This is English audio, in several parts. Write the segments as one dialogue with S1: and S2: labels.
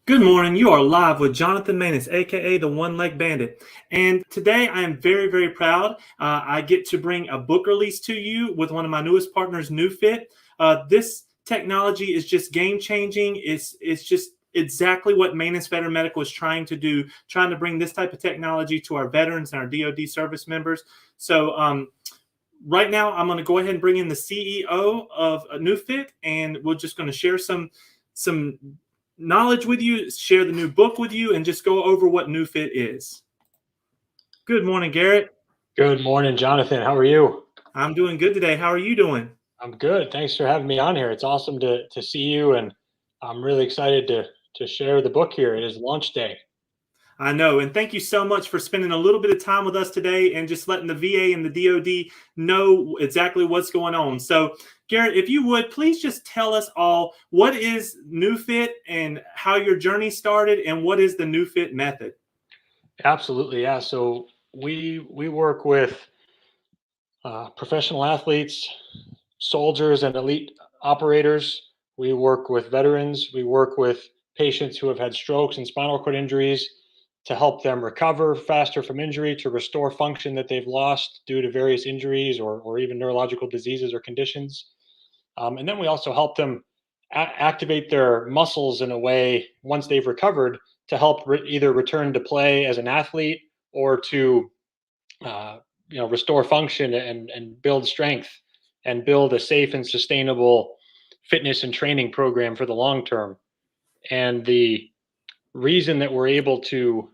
S1: Good morning. You are live with Jonathan Maness, aka the One Leg Bandit. And today I am very, very proud. I get to bring a book release to you with one of my newest partners, Neufit. This technology is just game changing. It's just exactly what Maness Veteran Medical is trying to do, trying to bring this type of technology to our veterans and our DoD service members. So right now I'm going to go ahead and bring in the CEO of Neufit, and we're just going to share some knowledge with you, share the new book with you, and just go over what Neufit is. Good morning, Garrett.
S2: Good morning, Jonathan. How are you?
S1: I'm doing good today. How are you doing?
S2: I'm good. Thanks for having me on here. It's awesome to see you, and I'm really excited to share the book here. It is launch day.
S1: I know, and thank you so much for spending a little bit of time with us today and just letting the VA and the DoD know exactly what's going on. So, Garrett, if you would, please just tell us all, what is Neufit and how your journey started, and what is the Neufit method?
S2: Absolutely, yeah. So we work with professional athletes, soldiers, and elite operators. We work with veterans. We work with patients who have had strokes and spinal cord injuries, to help them recover faster from injury, to restore function that they've lost due to various injuries or even neurological diseases or conditions. And then we also help them activate their muscles in a way, once they've recovered, to help either return to play as an athlete or to restore function and build strength and build a safe and sustainable fitness and training program for the long term. And the reason that we're able to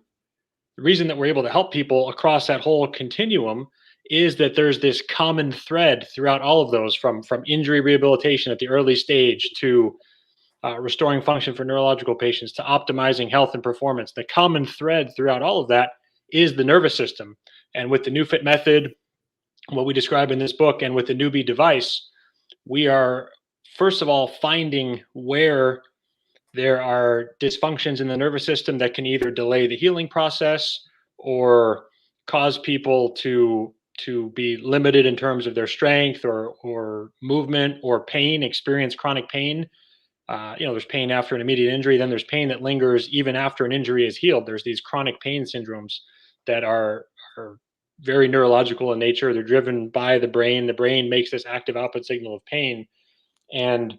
S2: help people across that whole continuum is that there's this common thread throughout all of those, from injury rehabilitation at the early stage to restoring function for neurological patients to optimizing health and performance. The common thread throughout all of that is the nervous system. And with the Neufit method, what we describe in this book, and with the Neubie device, we are first of all finding where there are dysfunctions in the nervous system that can either delay the healing process or cause people to be limited in terms of their strength or movement or pain, experience chronic pain. There's pain after an immediate injury. Then there's pain that lingers even after an injury is healed. There's these chronic pain syndromes that are very neurological in nature. They're driven by the brain. The brain makes this active output signal of pain. And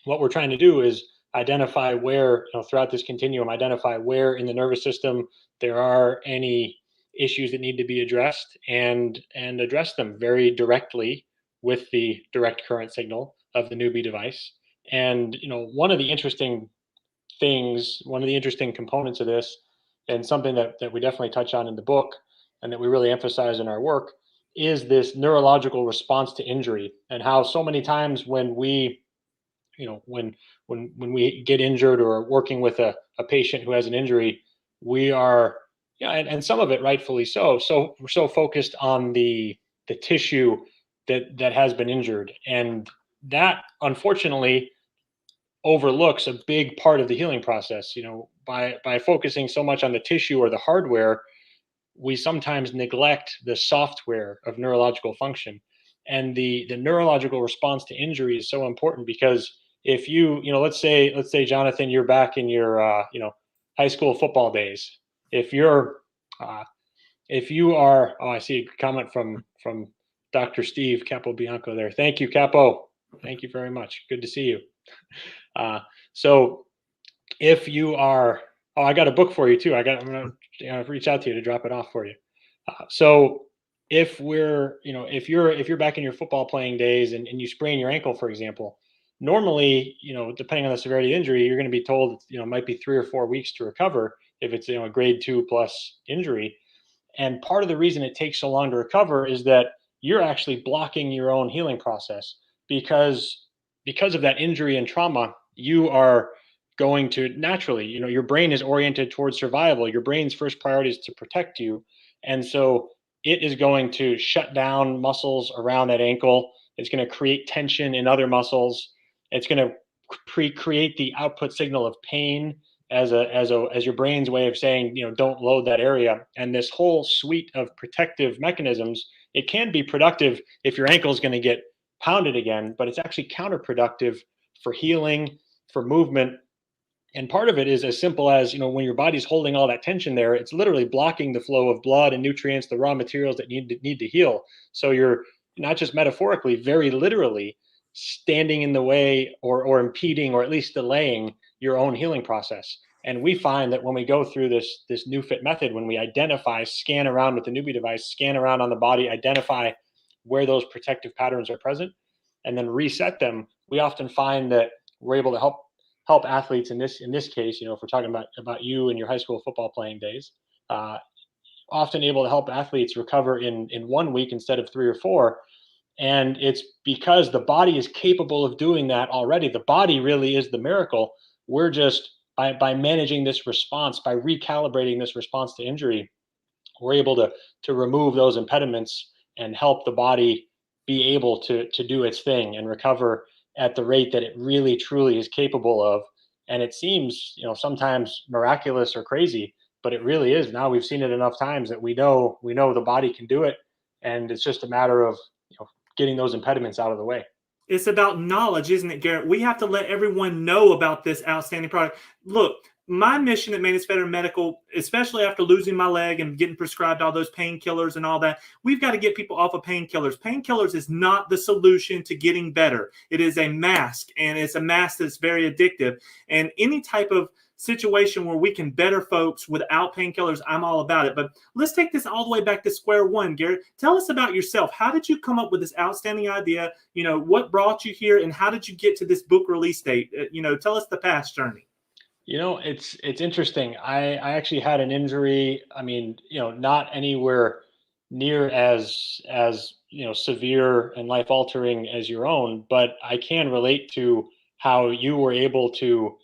S2: what we're trying to do is identify where, throughout this continuum, identify where in the nervous system there are any issues that need to be addressed, and address them very directly with the direct current signal of the Neubie device. And one of the interesting components of this, and something that we definitely touch on in the book and that we really emphasize in our work, is this neurological response to injury, and how so many times when we when we get injured or are working with a patient who has an injury, we are, and some of it rightfully so we're so focused on the tissue that has been injured, and that unfortunately overlooks a big part of the healing process. By focusing so much on the tissue or the hardware, we sometimes neglect the software of neurological function. And the neurological response to injury is so important, because if let's say, Jonathan, you're back in your high school football days. If you are, I see a comment from Dr. Steve Capobianco there. Thank you, Capo. Thank you very much. Good to see you. So if you are, oh, I got a book for you too. I'm going to reach out to you to drop it off for you. So if you're back in your football playing days and you sprain your ankle, for example, normally, depending on the severity of the injury, you're going to be told, it might be 3 or 4 weeks to recover if it's, a grade 2 plus injury. And part of the reason it takes so long to recover is that you're actually blocking your own healing process because of that injury and trauma. You are going to naturally, your brain is oriented towards survival. Your brain's first priority is to protect you. And so it is going to shut down muscles around that ankle. It's going to create tension in other muscles. It's going to create the output signal of pain as your brain's way of saying, don't load that area. And this whole suite of protective mechanisms, it can be productive if your ankle is going to get pounded again, but it's actually counterproductive for healing, for movement. And part of it is as simple as, when your body's holding all that tension there, it's literally blocking the flow of blood and nutrients, the raw materials that need to heal. So you're not just metaphorically, very literally standing in the way or impeding or at least delaying your own healing process. And we find that when we go through this Neufit method, when we identify, scan around with the Neubie device, scan around on the body, identify where those protective patterns are present, and then reset them, we often find that we're able to help athletes in this case, if we're talking about you and your high school football playing days, often able to help athletes recover in 1 week instead of 3 or 4. And it's because the body is capable of doing that already. The body really is the miracle. We're just by managing this response, by recalibrating this response to injury, we're able to remove those impediments and help the body be able to do its thing and recover at the rate that it really truly is capable of. And it seems, sometimes miraculous or crazy, but it really is. Now we've seen it enough times that we know the body can do it, and it's just a matter of getting those impediments out of the way.
S1: It's about knowledge, isn't it, Garrett? We have to let everyone know about this outstanding product. Look, my mission at Maness Veteran Medical, especially after losing my leg and getting prescribed all those painkillers and all that, we've got to get people off of painkillers. Painkillers is not the solution to getting better. It is a mask, and it's a mask that's very addictive. And any type of situation where we can better folks without painkillers, I'm all about it. But let's take this all the way back to square one, Garrett. Tell us about yourself. How did you come up with this outstanding idea? What brought you here, and how did you get to this book release date? Tell us the past journey.
S2: It's interesting. I actually had an injury. I mean, not anywhere near as severe and life altering as your own, but I can relate to how you were able to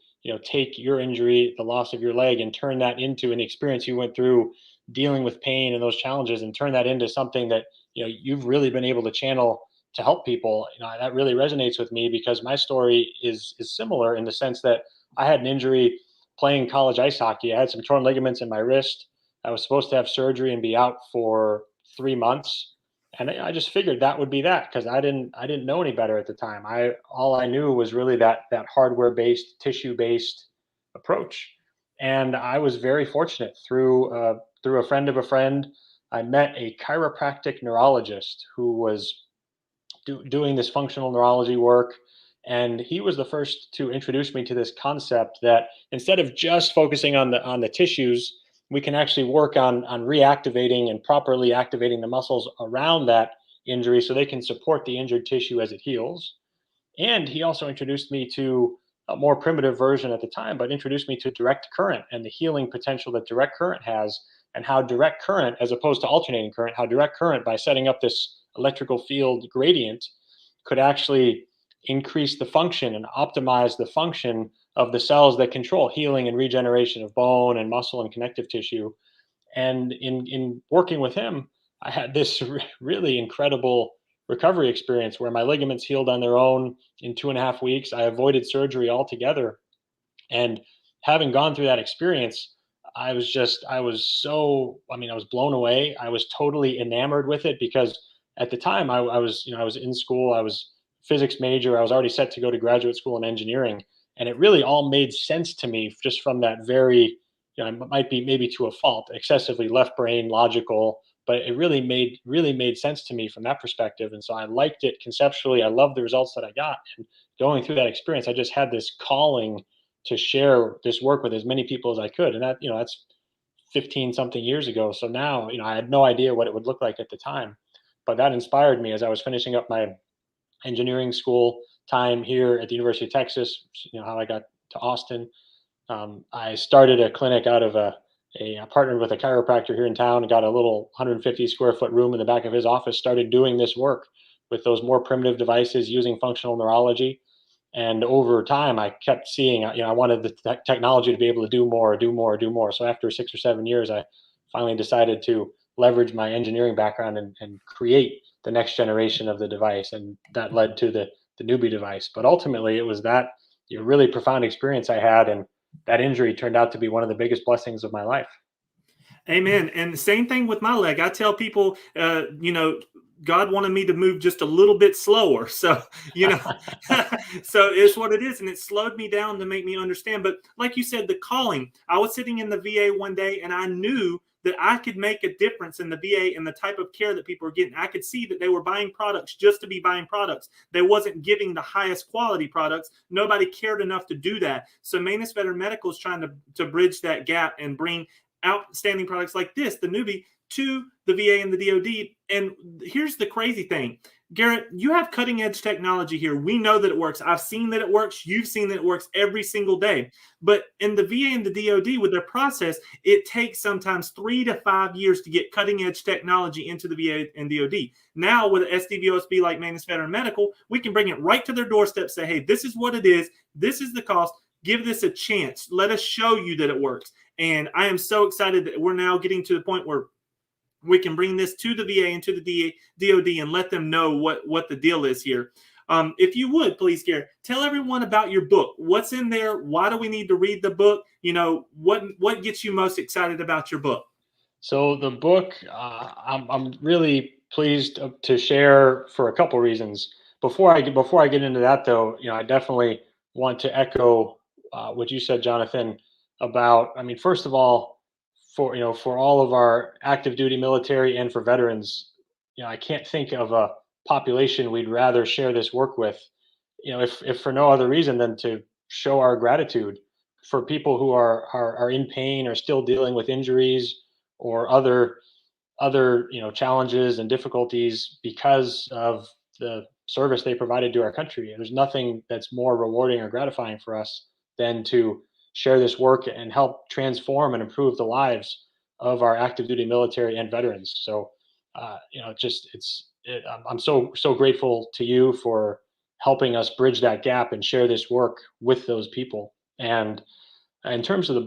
S2: take your injury, the loss of your leg, and turn that into an experience you went through dealing with pain and those challenges, and turn that into something that you've really been able to channel to help people. That really resonates with me because my story is similar in the sense that I had an injury playing college ice hockey. I had some torn ligaments in my wrist. I was supposed to have surgery and be out for 3 months. And I just figured that would be that, because I didn't know any better at the time. All I knew was really that hardware-based, tissue-based approach. And I was very fortunate through a friend of a friend. I met a chiropractic neurologist who was doing this functional neurology work. And he was the first to introduce me to this concept that instead of just focusing on the tissues, we can actually work on reactivating and properly activating the muscles around that injury so they can support the injured tissue as it heals. And he also introduced me to a more primitive version at the time, but introduced me to direct current and the healing potential that direct current has, and how direct current, as opposed to alternating current, how direct current, by setting up this electrical field gradient, could actually increase the function and optimize the function of the cells that control healing and regeneration of bone and muscle and connective tissue. And in working with him, I had this really incredible recovery experience where my ligaments healed on their own in 2.5 weeks. I avoided surgery altogether. And having gone through that experience, I was blown away. I was totally enamored with it because at the time I was in school. I was physics major. I was already set to go to graduate school in engineering. And it really all made sense to me just from that very, it might be maybe to a fault, excessively left brain logical but it really made sense to me from that perspective. And so I liked it conceptually. I loved the results that I got. And going through that experience, I just had this calling to share this work with as many people as I could. And that, that's 15 something years ago. So now, I had no idea what it would look like at the time, but that inspired me as I was finishing up my engineering school time here at the University of Texas, how I got to Austin. I started a clinic out of I partnered with a chiropractor here in town and got a little 150 square foot room in the back of his office, started doing this work with those more primitive devices using functional neurology. And over time, I kept seeing, I wanted the technology to be able to do more, do more, do more. So after 6 or 7 years, I finally decided to leverage my engineering background and create the next generation of the device. And that led to the Neubie device. But ultimately, it was that really profound experience I had. And that injury turned out to be one of the biggest blessings of my life.
S1: Amen. And the same thing with my leg. I tell people, God wanted me to move just a little bit slower. So, so it's what it is. And it slowed me down to make me understand. But like you said, the calling, I was sitting in the VA one day and I knew that I could make a difference in the VA and the type of care that people were getting. I could see that they were buying products just to be buying products. They wasn't giving the highest quality products. Nobody cared enough to do that. So Maness Veteran Medical is trying to bridge that gap and bring outstanding products like this, the Neubie, to the VA and the DoD. And here's the crazy thing. Garrett, you have cutting edge technology here. We know that it works. I've seen that it works. You've seen that it works every single day. But in the VA and the DoD with their process, it takes sometimes 3 to 5 years to get cutting edge technology into the VA and DoD. Now with an SDVOSB like Maness Veteran Medical, we can bring it right to their doorstep, say, hey, this is what it is. This is the cost. Give this a chance. Let us show you that it works. And I am so excited that we're now getting to the point where we can bring this to the VA and to the DoD and let them know what the deal is here. If you would, please, Garrett, tell everyone about your book. What's in there? Why do we need to read the book? What gets you most excited about your book?
S2: So the book, I'm really pleased to share for a couple reasons. Before I get into that, though, I definitely want to echo what you said, Jonathan, about. I mean, first of all, for all of our active duty military and for veterans, I can't think of a population we'd rather share this work with. If for no other reason than to show our gratitude for people who are in pain or still dealing with injuries or other challenges and difficulties because of the service they provided to our country. And there's nothing that's more rewarding or gratifying for us than to share this work and help transform and improve the lives of our active duty military and veterans. So, I'm so grateful to you for helping us bridge that gap and share this work with those people. And in terms of the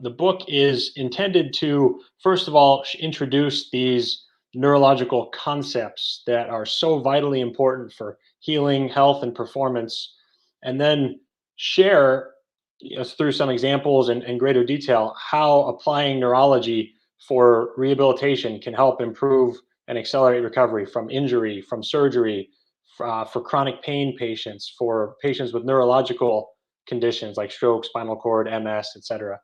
S2: book is intended to, first of all, introduce these neurological concepts that are so vitally important for healing, health, and performance, and then share through some examples and greater detail how applying neurology for rehabilitation can help improve and accelerate recovery from injury, from surgery, for chronic pain patients, for patients with neurological conditions like stroke, spinal cord, MS, etc.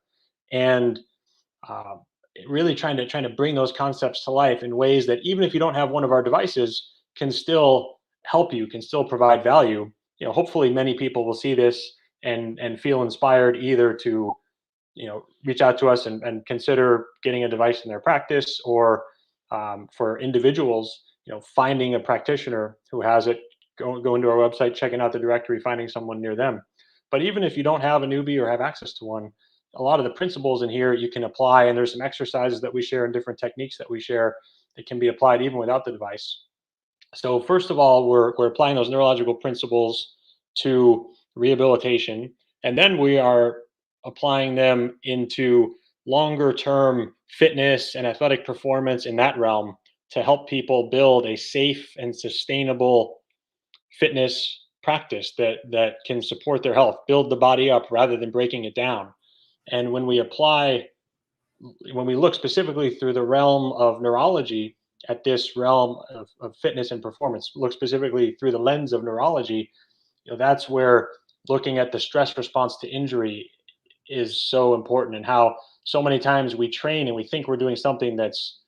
S2: And really trying to bring those concepts to life in ways that even if you don't have one of our devices, can still help you, can still provide value. Hopefully many people will see this and feel inspired either to reach out to us and consider getting a device in their practice, or for individuals, finding a practitioner who has it, going to our website, checking out the directory, finding someone near them. But even if you don't have a Neubie or have access to one, a lot of the principles in here you can apply, and there's some exercises that we share and different techniques that we share that can be applied even without the device. So first of all, we're applying those neurological principles to rehabilitation, and then we are applying them into longer term fitness and athletic performance in that realm to help people build a safe and sustainable fitness practice that can support their health, build the body up rather than breaking it down. And when we look specifically through the realm of neurology at this realm of fitness and performance, look specifically through the lens of neurology, that's where looking at the stress response to injury is so important, and how so many times we train and we think we're doing something that's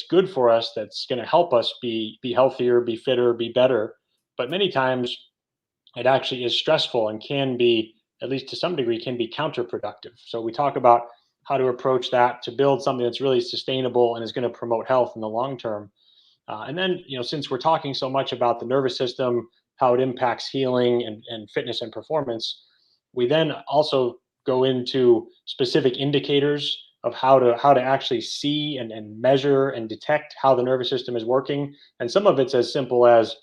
S2: good for us, that's going to help us be healthier, be fitter, be better. But many times it actually is stressful and can be, at least to some degree, can be counterproductive. So we talk about how to approach that to build something that's really sustainable and is going to promote health in the long term. And then, since we're talking so much about the nervous system, how it impacts healing and fitness and performance, we then also go into specific indicators of how to actually see and measure and detect how the nervous system is working. And some of it's as simple as,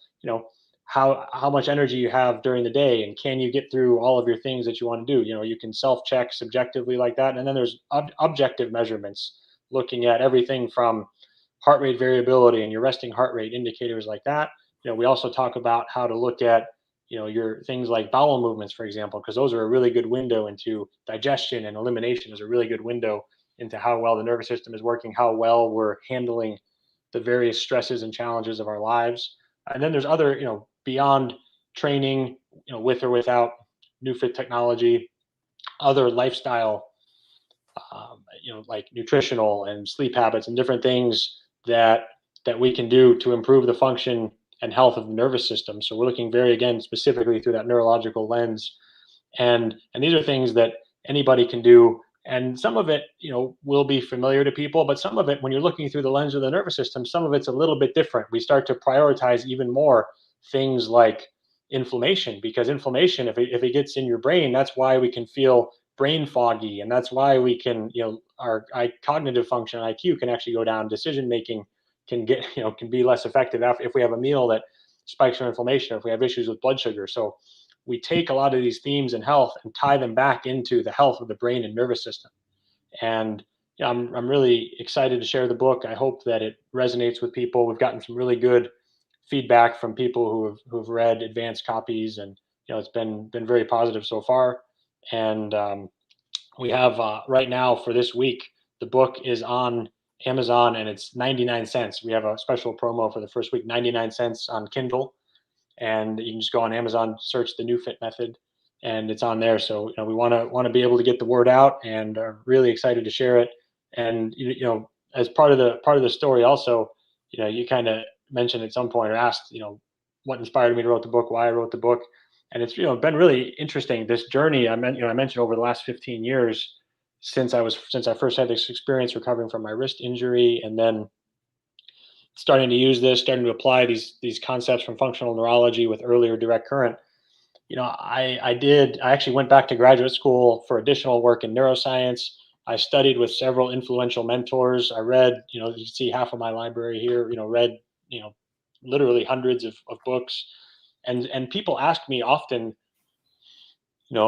S2: how much energy you have during the day, and can you get through all of your things that you want to do. You can self-check subjectively like that. And then there's objective measurements, looking at everything from heart rate variability and your resting heart rate, indicators like that. We also talk about how to look at your things like bowel movements, for example, because those are a really good window into digestion, and elimination is a really good window into how well the nervous system is working, how well we're handling the various stresses and challenges of our lives. And then there's other, beyond training, with or without Neufit technology, other lifestyle, like nutritional and sleep habits and different things that we can do to improve the function and health of the nervous system. So we're looking very, again, specifically through that neurological lens. And these are things that anybody can do. And some of it, will be familiar to people, but some of it, when you're looking through the lens of the nervous system, some of it's a little bit different. We start to prioritize even more things like inflammation, because inflammation, if it gets in your brain, that's why we can feel brain foggy. And that's why we can, our cognitive function, IQ, can actually go down. Decision making can be less effective if we have a meal that spikes our inflammation, or if we have issues with blood sugar. So we take a lot of these themes in health and tie them back into the health of the brain and nervous system. And I'm really excited to share the book. I hope that it resonates with people. We've gotten some really good feedback from people who've read advanced copies, and it's been very positive so far. And we have right now, for this week, the book is on Amazon and it's 99 cents. We have a special promo for the first week, 99 cents on Kindle. And you can just go on Amazon, search the Neufit method, and it's on there. So we want to be able to get the word out, and are really excited to share it. And as part of the story, also, you kind of mentioned at some point, or asked, what inspired me to write the book, why I wrote the book. And it's been really interesting, this journey. I mentioned over the last 15 years since I first had this experience recovering from my wrist injury, and then starting to use this, starting to apply these concepts from functional neurology with earlier direct current. I actually went back to graduate school for additional work in neuroscience. I studied with several influential mentors. I read, you can see half of my library here, read, literally hundreds of books. And people ask me often,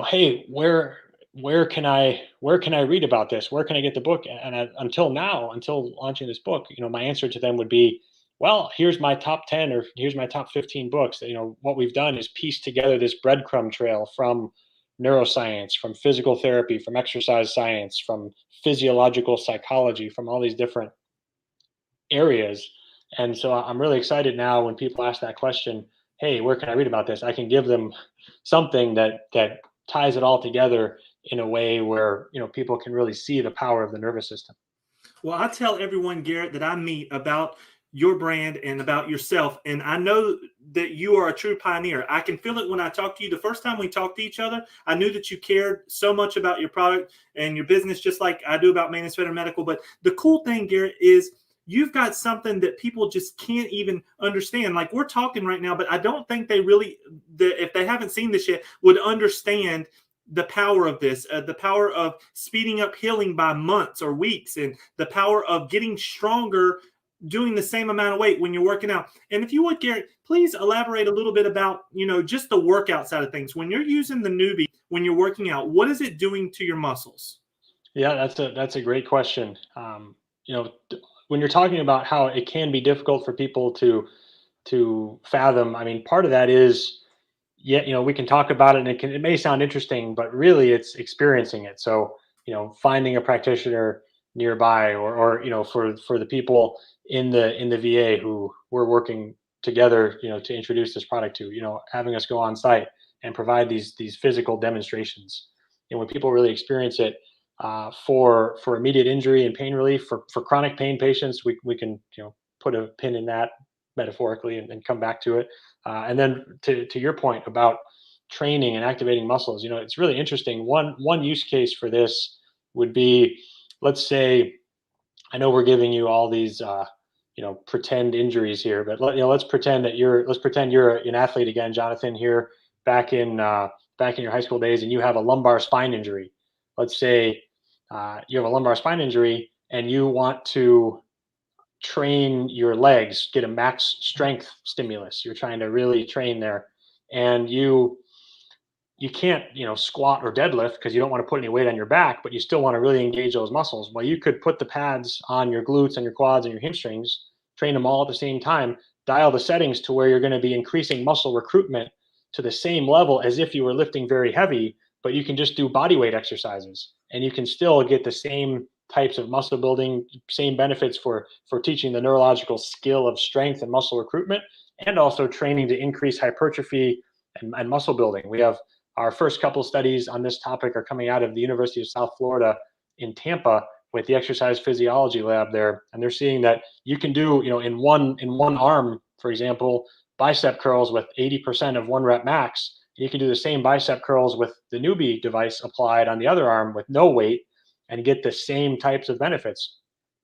S2: hey, where can I read about this? Where can I get the book? And until launching this book, my answer to them would be, well, here's my top 10 or here's my top 15 books. What we've done is piece together this breadcrumb trail from neuroscience, from physical therapy, from exercise science, from physiological psychology, from all these different areas. And so I'm really excited now when people ask that question, hey, where can I read about this? I can give them something that ties it all together in a way where people can really see the power of the nervous system.
S1: Well, I tell everyone, Garrett, that I meet about your brand and about yourself, and I know that you are a true pioneer. I can feel it when I talk to you. The first time we talked to each other, I knew that you cared so much about your product and your business, just like I do about Maness Veteran Medical. But the cool thing, Garrett, is you've got something that people just can't even understand. Like, we're talking right now, but I don't think they really, if they haven't seen this yet, would understand the power of this, the power of speeding up healing by months or weeks, and the power of getting stronger doing the same amount of weight when you're working out. And if you would, Garrett, please elaborate a little bit about, just the workout side of things. When you're using the Neubie, when you're working out, what is it doing to your muscles?
S2: Yeah, that's a great question. When you're talking about how it can be difficult for people to fathom, I mean, part of that is, we can talk about it and it may sound interesting, but really it's experiencing it. So, finding a practitioner nearby, or for the people in the VA who we're working together, to introduce this product to, having us go on site and provide these physical demonstrations. And when people really experience it, for immediate injury and pain relief. For chronic pain patients, we can put a pin in that metaphorically and come back to it. And then to your point about training and activating muscles, it's really interesting. One use case for this would be, let's say, I know we're giving you all these pretend injuries here, but let's pretend you're an athlete again, Jonathan, here back in your high school days, and you have a lumbar spine injury. Let's say you have a lumbar spine injury and you want to train your legs, get a max strength stimulus. You're trying to really train there, and you can't squat or deadlift because you don't want to put any weight on your back, but you still want to really engage those muscles. Well, you could put the pads on your glutes and your quads and your hamstrings, train them all at the same time, dial the settings to where you're going to be increasing muscle recruitment to the same level as if you were lifting very heavy, but you can just do body weight exercises and you can still get the same types of muscle building, same benefits for teaching the neurological skill of strength and muscle recruitment, and also training to increase hypertrophy and muscle building. We have our first couple studies on this topic are coming out of the University of South Florida in Tampa with the exercise physiology lab there, and they're seeing that you can do, in one arm, for example, bicep curls with 80% of 1 rep max. You can do the same bicep curls with the Neubie device applied on the other arm with no weight and get the same types of benefits.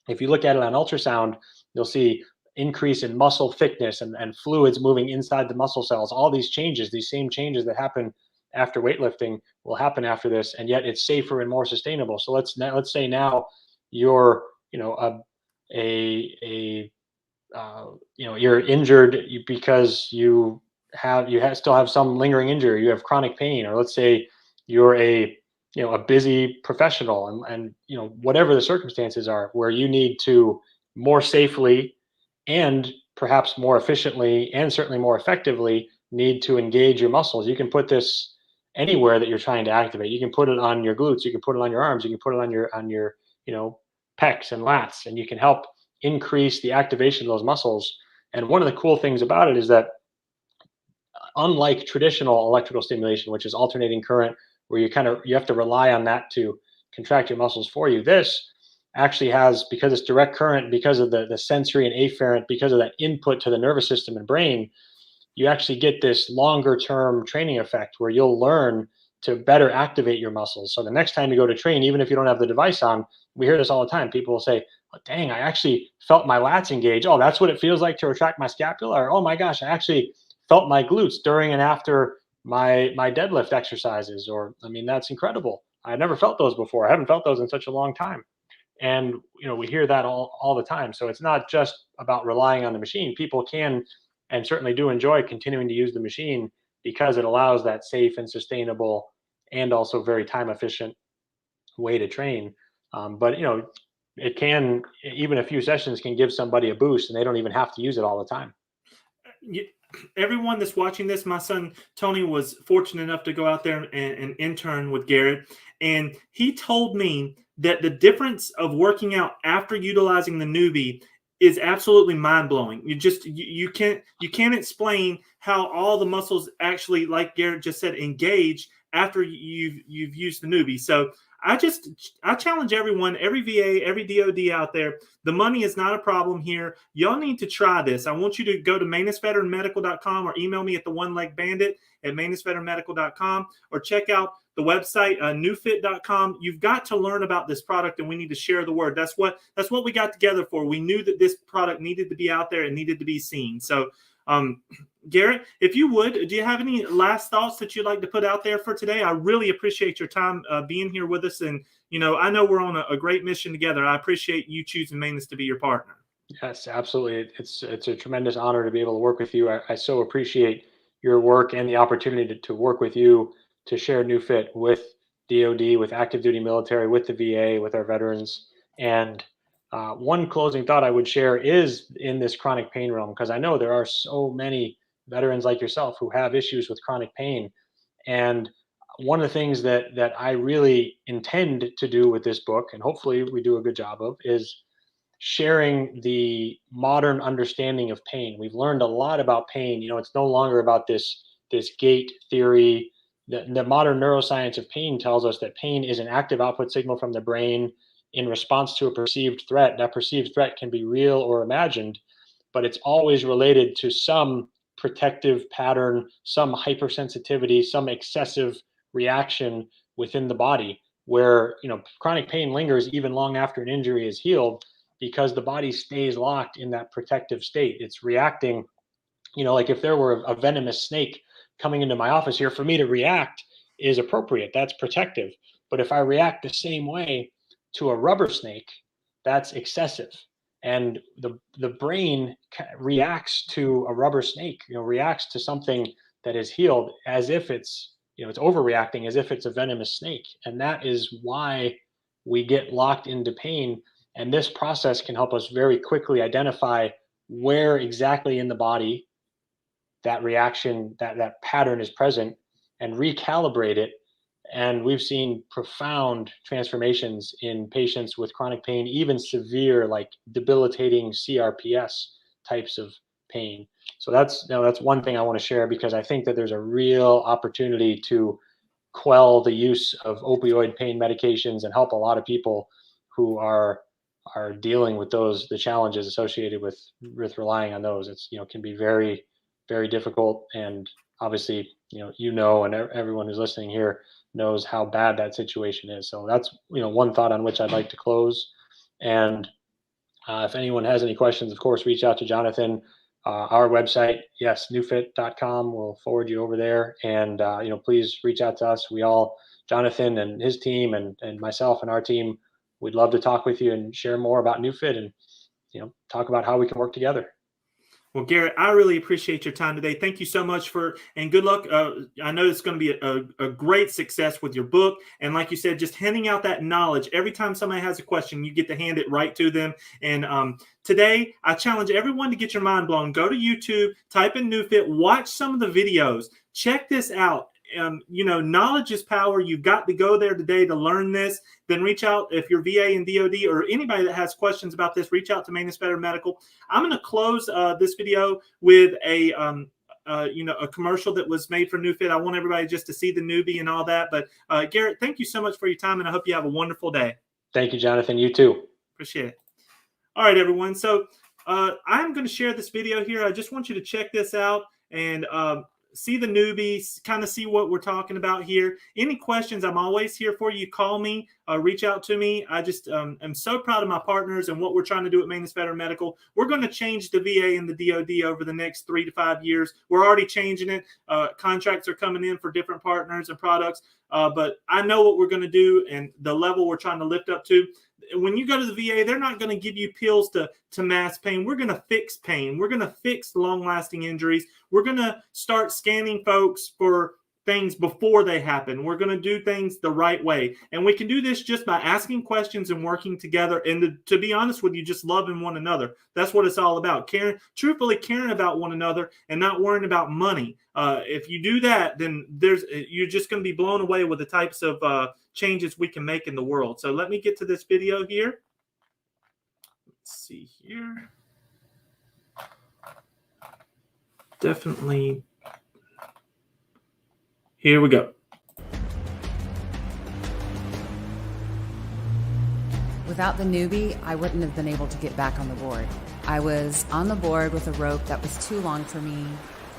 S2: If you look at it on ultrasound, you'll see increase in muscle thickness and fluids moving inside the muscle cells. All these changes, these same changes that happen after weightlifting will happen after this, and yet it's safer and more sustainable. So let's say now you're you're injured because you still have some lingering injury, you have chronic pain, or let's say you're a busy professional and whatever the circumstances are where you need to more safely and perhaps more efficiently and certainly more effectively need to engage your muscles. You can put this anywhere that you're trying to activate. You can put it on your glutes, you can put it on your arms, you can put it on your pecs and lats, and you can help increase the activation of those muscles. And one of the cool things about it is that unlike traditional electrical stimulation, which is alternating current, where you have to rely on that to contract your muscles for you, this actually has, because it's direct current, because of the sensory and afferent, because of that input to the nervous system and brain, you actually get this longer term training effect where you'll learn to better activate your muscles. So the next time you go to train, even if you don't have the device on, we hear this all the time. People will say, oh, dang, I actually felt my lats engage. Oh, that's what it feels like to retract my scapula. Or, oh my gosh, I actually felt my glutes during and after my deadlift exercises. Or, I mean, that's incredible. I never felt those before. I haven't felt those in such a long time. And, we hear that all the time. So it's not just about relying on the machine. People can and certainly do enjoy continuing to use the machine because it allows that safe and sustainable and also very time efficient way to train. But it can, even a few sessions can give somebody a boost and they don't even have to use it all the time.
S1: Everyone that's watching this, my son Tony was fortunate enough to go out there and intern with Garrett, and he told me that the difference of working out after utilizing the Neubie is absolutely mind-blowing. You can't explain how all the muscles actually, like Garrett just said, engage after you've used the Neubie. So I challenge everyone, every VA, every DOD out there. The money is not a problem here. Y'all need to try this. I want you to go to ManessVeteranMedical.com or email me at theonelegbandit@ManessVeteranMedical.com, or check out the website, Neufit.com. You've got to learn about this product, and we need to share the word. That's what we got together for. We knew that this product needed to be out there and needed to be seen. So, Garrett, if you would, do you have any last thoughts that you'd like to put out there for today? I really appreciate your time being here with us. And, I know we're on a great mission together. I appreciate you choosing Maness to be your partner.
S2: Yes, absolutely. It's a tremendous honor to be able to work with you. I so appreciate your work and the opportunity to work with you, to share Neufit with DOD, with active duty military, with the VA, with our veterans. And one closing thought I would share is in this chronic pain realm, because I know there are so many veterans like yourself who have issues with chronic pain. And one of the things that I really intend to do with this book, and hopefully we do a good job of, is sharing the modern understanding of pain. We've learned a lot about pain. It's no longer about this gate theory, the modern neuroscience of pain tells us that pain is an active output signal from the brain in response to a perceived threat. That perceived threat can be real or imagined, but it's always related to some protective pattern, some hypersensitivity, some excessive reaction within the body, where chronic pain lingers even long after an injury is healed, because the body stays locked in that protective state. It's reacting, like if there were a venomous snake coming into my office here, for me to react is appropriate. That's protective. But if I react the same way to a rubber snake, that's excessive. And the brain reacts to a rubber snake, reacts to something that is healed as if it's, it's overreacting as if it's a venomous snake. And that is why we get locked into pain. And this process can help us very quickly identify where exactly in the body that reaction, that pattern is present, and recalibrate it. And we've seen profound transformations in patients with chronic pain, even severe, like debilitating CRPS types of pain. So that's one thing I want to share, because I think that there's a real opportunity to quell the use of opioid pain medications and help a lot of people who are dealing with the challenges associated with relying on those. It's can be very, very difficult, and obviously and everyone who's listening here knows how bad that situation is. So that's one thought on which I'd like to close. And if anyone has any questions, of course, reach out to Jonathan. Our website, yes, neufit.com, will forward you over there. And please reach out to us. Jonathan and his team and myself and our team, we'd love to talk with you and share more about Neufit and talk about how we can work together.
S1: Well, Garrett, I really appreciate your time today. Thank you so much and good luck. I know it's going to be a great success with your book. And like you said, just handing out that knowledge. Every time somebody has a question, you get to hand it right to them. And today, I challenge everyone to get your mind blown. Go to YouTube, type in Neufit, watch some of the videos. Check this out. Knowledge is power. You've got to go there today to learn this. Then reach out, if you're VA and DOD or anybody that has questions about this, reach out to Maness Veteran Medical. I'm going to close this video with a commercial that was made for Neufit. I want everybody just to see the Neubie and all that. But Garrett, thank you so much for your time, and I hope you have a wonderful day.
S2: Thank you, Jonathan. You too.
S1: Appreciate it. All right, everyone. So I'm going to share this video here. I just want you to check this out and see the Neubie, kind of see what we're talking about here. Any questions, I'm always here for you. Call me, reach out to me. I just am so proud of my partners and what we're trying to do at Maness Veteran Medical. We're going to change the VA and the DOD over the next 3 to 5 years. We're already changing it. Contracts are coming in for different partners and products. But I know what we're going to do and the level we're trying to lift up to. When you go to the VA, they're not going to give you pills to mask pain. We're going to fix pain. We're going to fix long-lasting injuries. We're going to start scanning folks for things before they happen. We're going to do things the right way. And we can do this just by asking questions and working together. And to be honest with you, just loving one another. That's what it's all about. Truthfully caring about one another and not worrying about money. If you do that, then you're just going to be blown away with the types of changes we can make in the world. So let me get to this video here. Let's see here. Definitely. Here we go.
S3: Without the Neubie, I wouldn't have been able to get back on the board. I was on the board with a rope that was too long for me.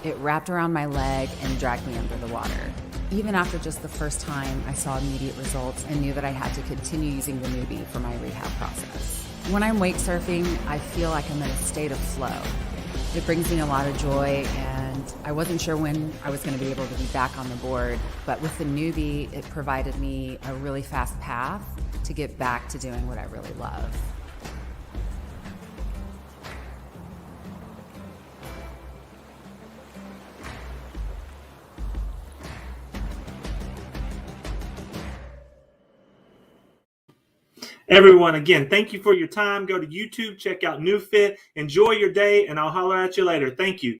S3: It wrapped around my leg and dragged me under the water. Even after just the first time, I saw immediate results and knew that I had to continue using the Neubie for my rehab process. When I'm wake surfing, I feel like I'm in a state of flow. It brings me a lot of joy, and I wasn't sure when I was going to be able to be back on the board, but with the Neubie, it provided me a really fast path to get back to doing what I really love.
S1: Everyone, again, thank you for your time. Go to YouTube, check out Neufit, enjoy your day, and I'll holler at you later. Thank you.